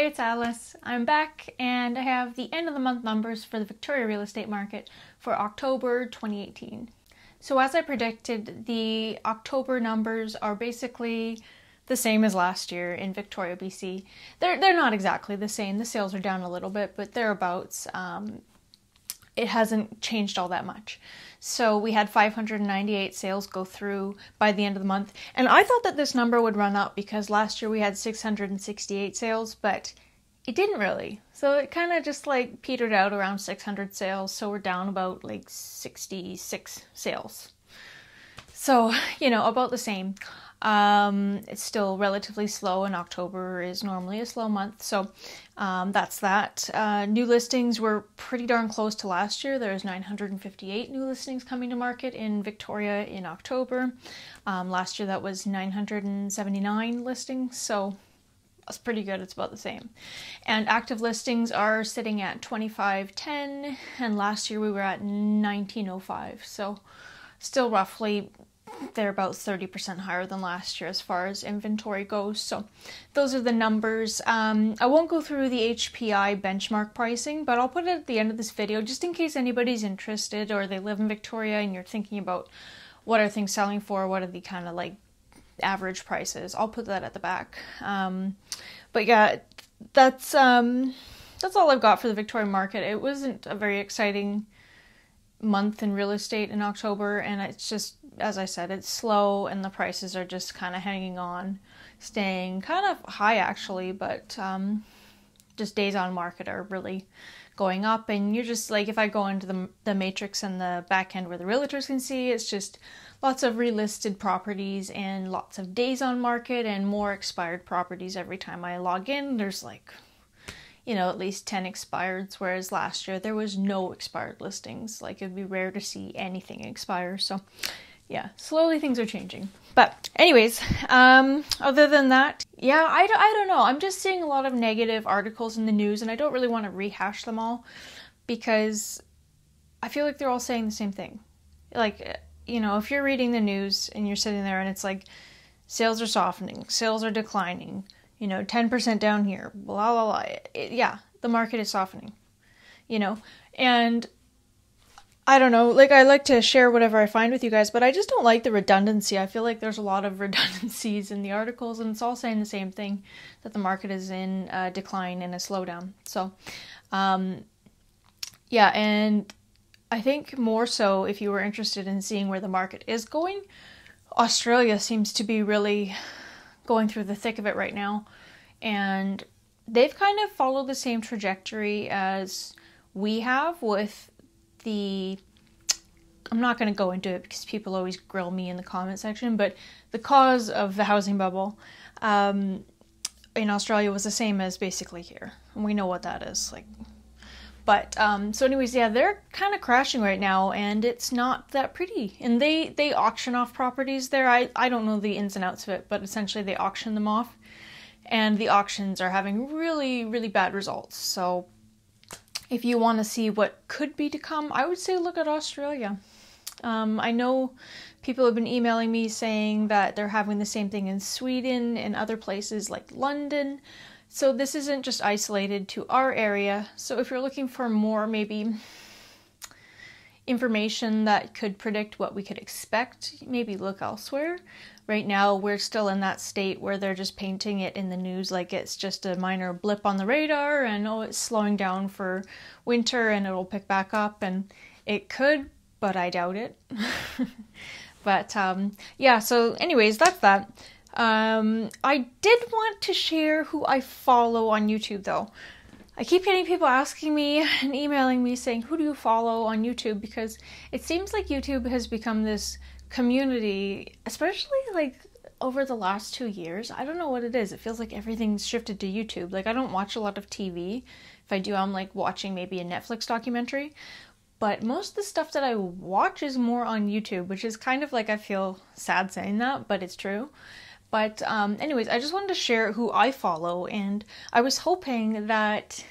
Hey, it's Alice. I'm back and I have the end of the month numbers for the Victoria real estate market for October 2018. So as I predicted, the October numbers are basically the same as last year in Victoria, BC. They're not exactly the same. The sales are down a little bit, but thereabouts. It hasn't changed all that much. So we had 598 sales go through by the end of the month. And I thought that this number would run up because last year we had 668 sales, but it didn't really. So it kind of just like petered out around 600 sales. So we're down about like 66 sales. So, you know, about the same. It's still relatively slow, and October is normally a slow month, so that's that. New listings were pretty darn close to last year. There's 958 new listings coming to market in Victoria in October. Last year that was 979 listings, so that's pretty good. It's about the same. And active listings are sitting at 2510, and last year we were at 1905, so still roughly they're about 30% higher than last year as far as inventory goes. So those are the numbers. I won't go through the HPI benchmark pricing, but I'll put it at the end of this video just in case anybody's interested or they live in Victoria and you're thinking about what are things selling for, what are the kind of like average prices. I'll put that at the back. But yeah, that's all I've got for the Victoria market. It wasn't a very exciting month in real estate in October, and it's just, as I said, it's slow and the prices are just kind of hanging on, staying kind of high actually, but just days on market are really going up. And you're just like, if I go into the matrix and the back end where the realtors can see, it's just lots of relisted properties and lots of days on market and more expired properties. Every time I log in, there's like, you know, at least 10 expireds, whereas last year there was no expired listings. Like, it'd be rare to see anything expire. So yeah, slowly things are changing. But anyways, other than that, yeah, I don't know. I'm just seeing a lot of negative articles in the news, and I don't really want to rehash them all because I feel like they're all saying the same thing. Like, you know, if you're reading the news and you're sitting there and it's like, sales are softening, sales are declining, you know, 10% down here, blah, blah, blah. Yeah, the market is softening, you know, and I don't know, like, I like to share whatever I find with you guys, but I just don't like the redundancy. I feel like there's a lot of redundancies in the articles, and it's all saying the same thing, that the market is in decline and a slowdown. So, yeah, and I think more so if you were interested in seeing where the market is going, Australia seems to be really going through the thick of it right now, and they've kind of followed the same trajectory as we have with the, I'm not going to go into it because people always grill me in the comment section, but the cause of the housing bubble in Australia was the same as basically here, and we know what that is like. But, so anyways, yeah, they're kind of crashing right now, and it's not that pretty. And they auction off properties there. I don't know the ins and outs of it, but essentially they auction them off. And the auctions are having really, really bad results. So if you want to see what could be to come, I would say look at Australia. I know people have been emailing me saying that they're having the same thing in Sweden and other places like London. So this isn't just isolated to our area. So if you're looking for more maybe information that could predict what we could expect, maybe look elsewhere. Right now we're still in that state where they're just painting it in the news like it's just a minor blip on the radar and oh, it's slowing down for winter and it'll pick back up, and it could, but I doubt it. But yeah, so anyways, that's that. I did want to share who I follow on YouTube though. I keep getting people asking me and emailing me saying, who do you follow on YouTube? Because it seems like YouTube has become this community, especially like over the last 2 years. I don't know what it is. It feels like everything's shifted to YouTube. Like, I don't watch a lot of TV. If I do, I'm like watching maybe a Netflix documentary. But most of the stuff that I watch is more on YouTube, which is kind of like, I feel sad saying that, but it's true. But anyways, I just wanted to share who I follow, and I was hoping that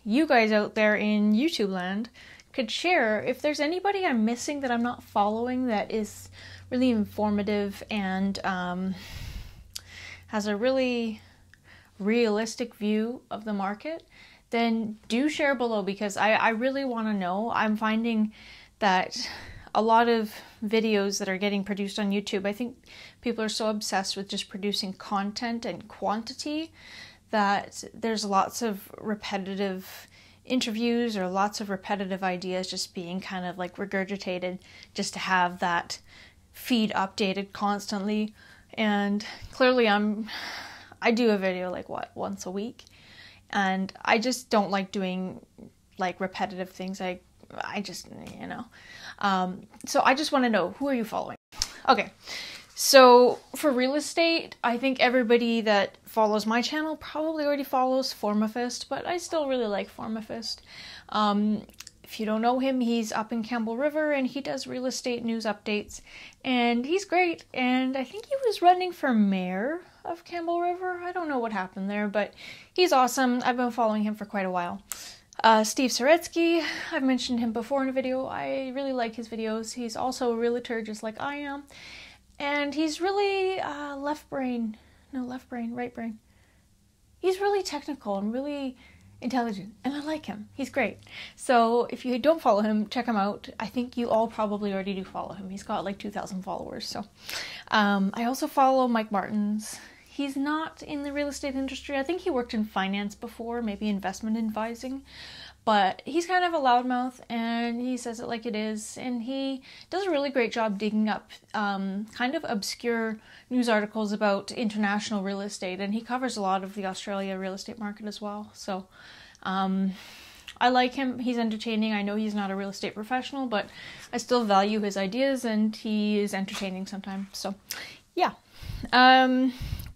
you guys out there in YouTube land could share if there's anybody I'm missing that I'm not following that is really informative and has a really realistic view of the market, then do share below, because I really want to know. I'm finding that a lot of videos that are getting produced on YouTube, I think people are so obsessed with just producing content and quantity that there's lots of repetitive interviews or lots of repetitive ideas just being kind of like regurgitated just to have that feed updated constantly. And clearly I do a video like once a week, and I just don't like doing like repetitive things. I just, so I just want to know, who are you following? Okay, so for real estate, I think everybody that follows my channel probably already follows Formafist, but I still really like Formafist. If you don't know him, he's up in Campbell River and he does real estate news updates, and he's great. And I think he was running for mayor of Campbell River. I don't know what happened there, but he's awesome. I've been following him for quite a while. Steve Saretsky, I've mentioned him before in a video. I really like his videos. He's also a realtor just like I am. And he's really right brain. He's really technical and really intelligent, and I like him. He's great. So if you don't follow him, check him out. I think you all probably already do follow him. He's got like 2,000 followers. So I also follow Mike Martins. He's not in the real estate industry. I think he worked in finance before, maybe investment advising, but he's kind of a loudmouth and he says it like it is, and he does a really great job digging up kind of obscure news articles about international real estate, and he covers a lot of the Australia real estate market as well. So I like him. He's entertaining. I know he's not a real estate professional, but I still value his ideas, and he is entertaining sometimes. So yeah.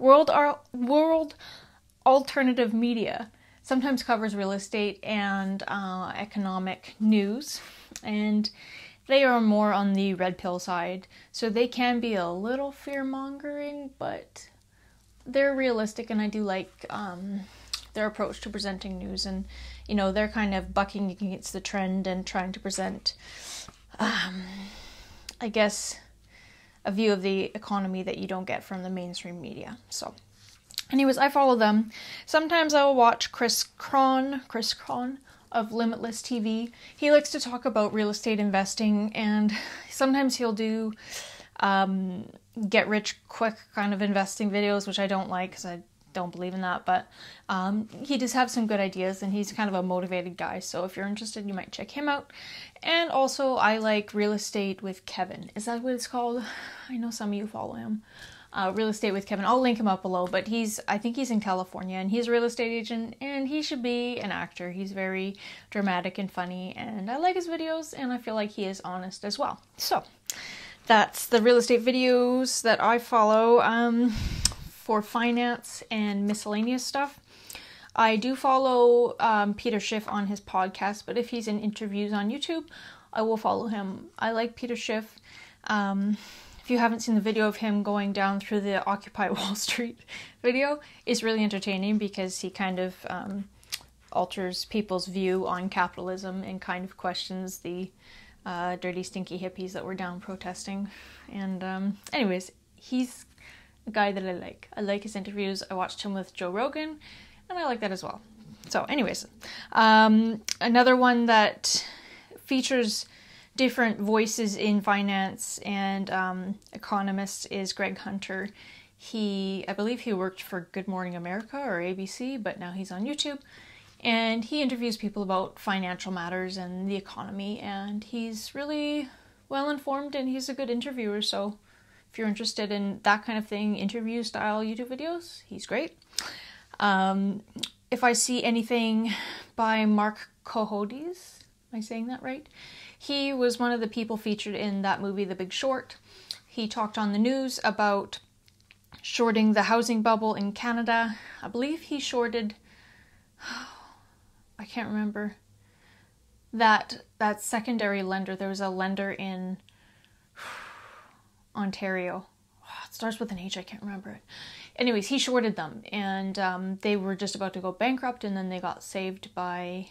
World Alternative Media sometimes covers real estate and economic news, and they are more on the red pill side, so they can be a little fear-mongering, but they're realistic, and I do like their approach to presenting news. And they're kind of bucking against the trend and trying to present I guess a view of the economy that you don't get from the mainstream media. So anyways, I follow them. Sometimes I will watch Chris Cron of Limitless TV. He likes to talk about real estate investing, and sometimes he'll do get rich quick kind of investing videos, which I don't like because I don't believe in that, but he does have some good ideas, and he's kind of a motivated guy, so if you're interested, you might check him out. And also, I like Real Estate with Kevin. Is that what it's called? I know some of you follow him. Real Estate with Kevin. I'll link him up below, but I think he's in California, and he's a real estate agent, and he should be an actor. He's very dramatic and funny, and I like his videos, and I feel like he is honest as well. So that's the real estate videos that I follow. For finance and miscellaneous stuff, I do follow Peter Schiff on his podcast, but if he's in interviews on YouTube, I will follow him. I like Peter Schiff. If you haven't seen the video of him going down through the Occupy Wall Street video, it's really entertaining because he kind of alters people's view on capitalism and kind of questions the dirty, stinky hippies that were down protesting. And anyways, he's a guy that I like. I like his interviews. I watched him with Joe Rogan, and I like that as well. So anyways, another one that features different voices in finance and economists is Greg Hunter. I believe he worked for Good Morning America or ABC, but now he's on YouTube, and he interviews people about financial matters and the economy, and he's really well informed, and he's a good interviewer. So if you're interested in that kind of thing, interview style YouTube videos, he's great. If I see anything by Marc Cohodes, am I saying that right? He was one of the people featured in that movie, The Big Short. He talked on the news about shorting the housing bubble in Canada. I believe he shorted, I can't remember, that secondary lender. There was a lender in Ontario. It starts with an H, I can't remember it. Anyways, he shorted them, and they were just about to go bankrupt, and then they got saved by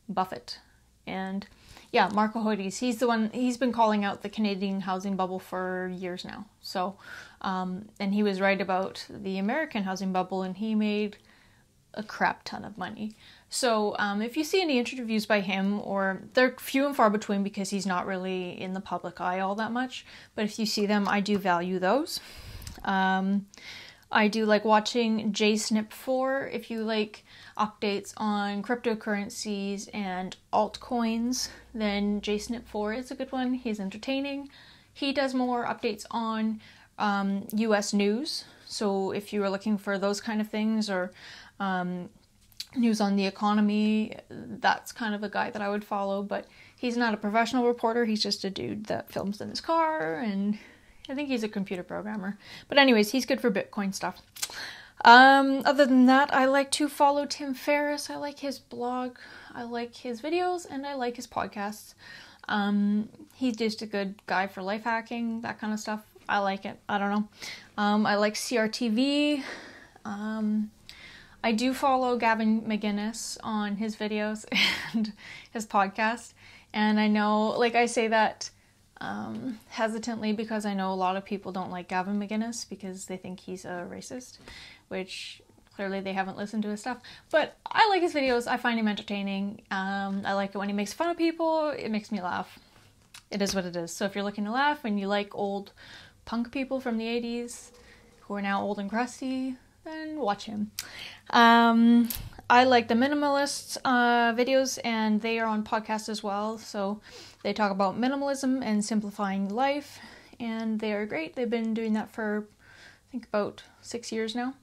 Buffett. And yeah, Marc Cohodes. He's the one, he's been calling out the Canadian housing bubble for years now. So, and he was right about the American housing bubble, and he made a crap ton of money. So if you see any interviews by him, or they're few and far between because he's not really in the public eye all that much, but if you see them, I do value those. I do like watching JSnip4 if you like updates on cryptocurrencies and altcoins, then JSnip4 is a good one. He's entertaining. He does more updates on US news. So if you are looking for those kind of things, or news on the economy, that's kind of a guy that I would follow. But he's not a professional reporter. He's just a dude that films in his car, and I think he's a computer programmer. But anyways, he's good for Bitcoin stuff. Other than that, I like to follow Tim Ferriss. I like his blog, I like his videos, and I like his podcasts. He's just a good guy for life hacking, that kind of stuff. I like it. I don't know. I like CRTV. I do follow Gavin McInnis on his videos and his podcast. And I know, like, I say that hesitantly because I know a lot of people don't like Gavin McInnis because they think he's a racist, which clearly they haven't listened to his stuff. But I like his videos. I find him entertaining. I like it when he makes fun of people. It makes me laugh. It is what it is. So if you're looking to laugh and you like old punk people from the 80s who are now old and crusty, then watch him. I like the Minimalists videos, and they are on podcast as well. So they talk about minimalism and simplifying life, and they are great. They've been doing that for, I think, about 6 years now.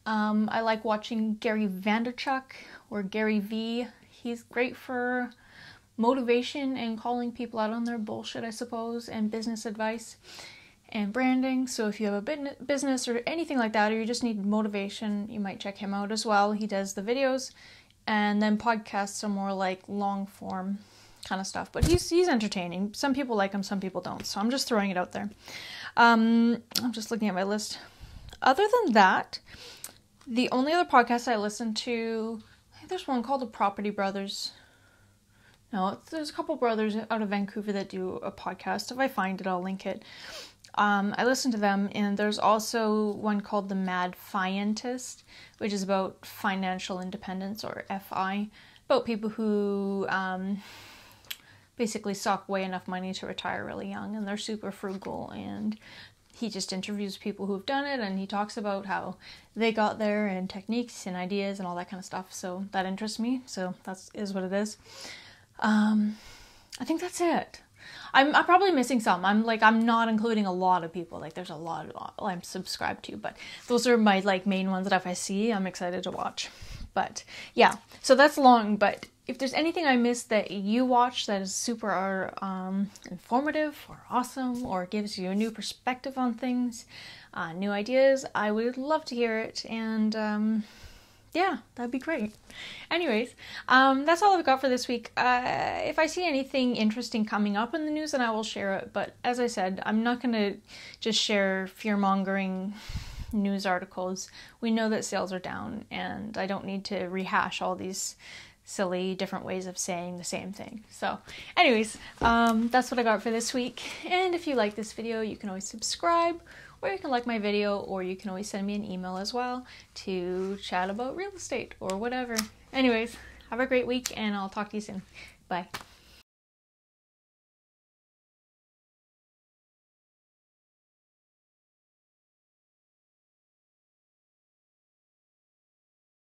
I like watching Gary Vaynerchuk, or Gary V. He's great for motivation and calling people out on their bullshit, I suppose, and business advice and branding. So if you have a business or anything like that, or you just need motivation, you might check him out as well. He does the videos, and then podcasts are more like long form kind of stuff. But he's entertaining. Some people like him, some people don't. So I'm just throwing it out there. I'm just looking at my list. Other than that, the only other podcast I listen to, I think there's one called The Property Brothers. No, there's a couple brothers out of Vancouver that do a podcast. If I find it, I'll link it. I listen to them, and there's also one called the Mad Fientist, which is about financial independence, or FI, about people who basically sock away enough money to retire really young, and they're super frugal, and he just interviews people who've done it, and he talks about how they got there, and techniques and ideas and all that kind of stuff. So that interests me, so that is what it is. I think that's it. I'm probably missing some. I'm not including a lot of people. Like, there's a lot I'm subscribed to, but those are my main ones that if I see, I'm excited to watch. But yeah, so that's long. But if there's anything I missed that you watch that is super informative or awesome, or gives you a new perspective on things, new ideas, I would love to hear it. And yeah, that'd be great. Anyways, that's all I've got for this week. If I see anything interesting coming up in the news, then I will share it. But as I said, I'm not going to just share fear-mongering news articles. We know that sales are down, and I don't need to rehash all these silly different ways of saying the same thing. So anyways, that's what I got for this week. And if you like this video, you can always subscribe, or you can like my video, or you can always send me an email as well to chat about real estate or whatever. Anyways, have a great week, and I'll talk to you soon. Bye.